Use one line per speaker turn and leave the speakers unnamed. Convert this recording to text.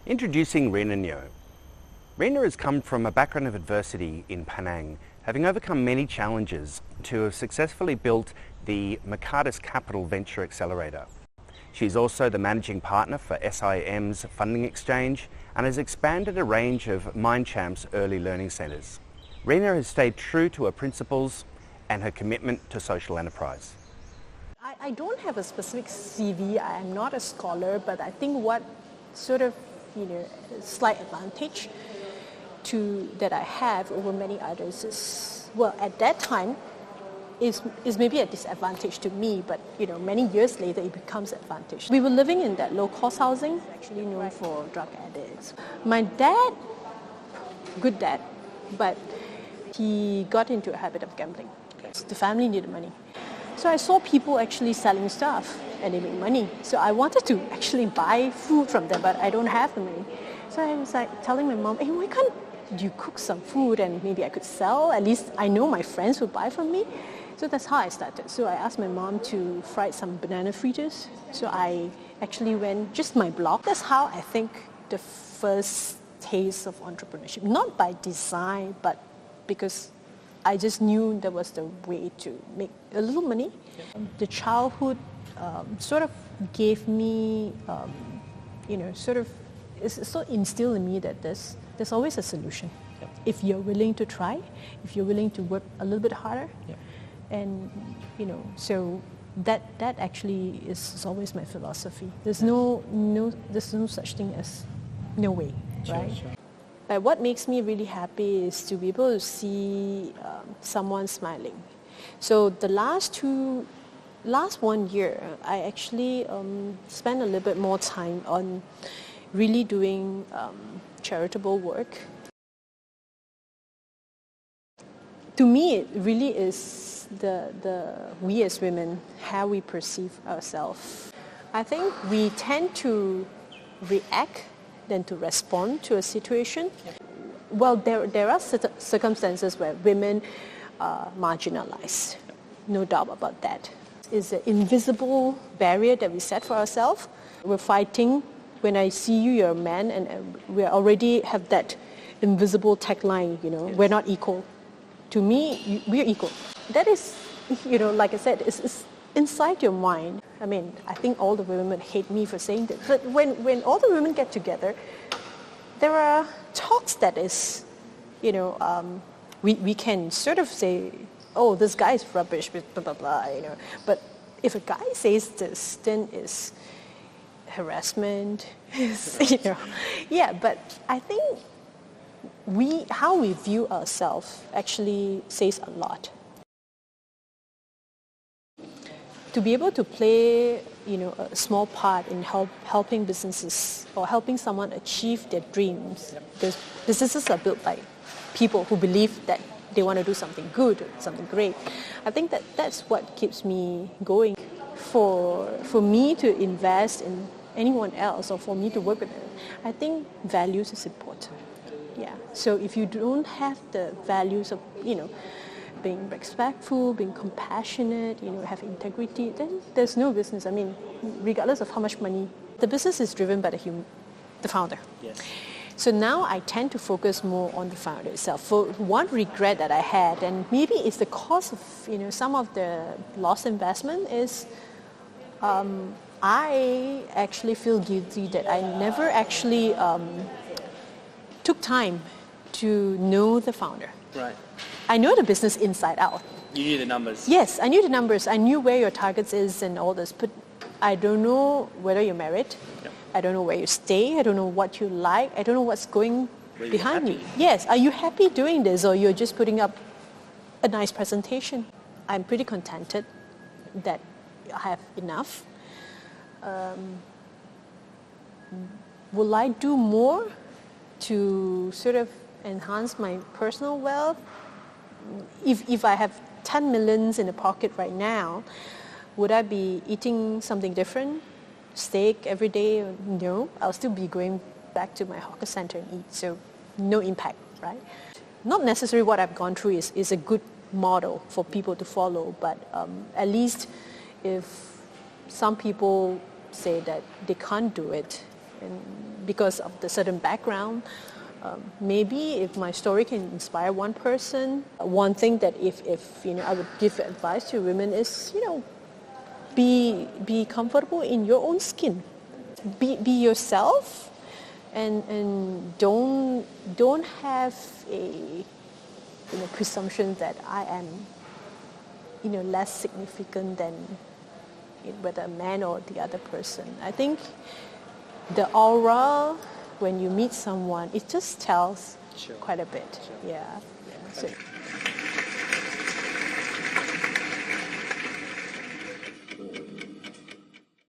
Introducing Rina Neoh. Rina has come from a background of adversity in Penang, having overcome many challenges to have successfully built the Mercatus Capital Venture Accelerator. She's also the managing partner for SIM's funding exchange and has expanded a range of MindChamps early learning centres. Rina has stayed true to her principles and her commitment to social enterprise.
I don't have a specific CV. I am not a scholar, but I think what sort of slight advantage that I have over many others is, well, at that time is maybe a disadvantage to me, but many years later it becomes an advantage. We were living in that low-cost housing, actually known for drug addicts. My dad, good dad, but he got into a habit of gambling. The family needed money. So I saw people actually selling stuff and they made money. So I wanted to actually buy food from them, but I don't have the money. So I was like telling my mom, hey, why can't you cook some food and maybe I could sell? At least I know my friends would buy from me. So that's how I started. So I asked my mom to fry some banana fritters. So I actually went just my blog. That's how I think the first taste of entrepreneurship, not by design, but because I just knew that was the way to make a little money. The childhood sort of gave me, it's so instilled in me that there's always a solution. Yep. If you're willing to try, if you're willing to work a little bit harder, yep. And so that actually is always my philosophy. There's no such thing as no way, right? Sure. But what makes me really happy is to be able to see someone smiling. So the last 1 year, I actually spent a little bit more time on really doing charitable work. To me, it really is the we as women, how we perceive ourselves. I think we tend to react than to respond to a situation. Well, there are circumstances where women are marginalized, no doubt about that. It's an invisible barrier that we set for ourselves. We're fighting. When I see you, you're a man, and we already have that invisible tagline, yes. We're not equal. To me, we're equal. That is, like I said, it's inside your mind. I mean, I think all the women hate me for saying that. But when all the women get together, there are talks that is, we can sort of say, oh, this guy is rubbish, blah, blah, blah, But if a guy says this, then it's harassment, Yeah, but I think how we view ourselves actually says a lot. To be able to play, a small part in helping businesses or helping someone achieve their dreams, because businesses are built by people who believe that they want to do something good, something great. I think that's what keeps me going. For me to invest in anyone else or for me to work with them, I think values is important. Yeah. So if you don't have the values of, being respectful, being compassionate, have integrity, then there's no business. I mean, regardless of how much money, the business is driven by the founder. Yes. So now I tend to focus more on the founder itself. For one regret that I had, and maybe it's the cause of some of the lost investment, is I actually feel guilty that I never actually took time to know the founder. Right. I know the business inside out.
You knew the numbers?
Yes, I knew the numbers. I knew where your targets is and all this, but I don't know whether you're married. Yep. I don't know where you stay. I don't know what you like. I don't know what's going behind you. Yes, are you happy doing this, or you're just putting up a nice presentation? I'm pretty contented that I have enough. Will I do more to sort of enhance my personal wealth? If I have 10 millions in the pocket right now, would I be eating something different? Steak every day? No, I'll still be going back to my hawker center and eat. So no impact, right? Not necessarily what I've gone through is a good model for people to follow, but at least if some people say that they can't do it, and because of the certain background. Maybe if my story can inspire one person, one thing that if I would give advice to women is, be comfortable in your own skin. Be yourself, and don't have a presumption that I am less significant than whether a man or the other person. I think the aura when you meet someone, it just tells quite a bit.
Sure.
Yeah. So,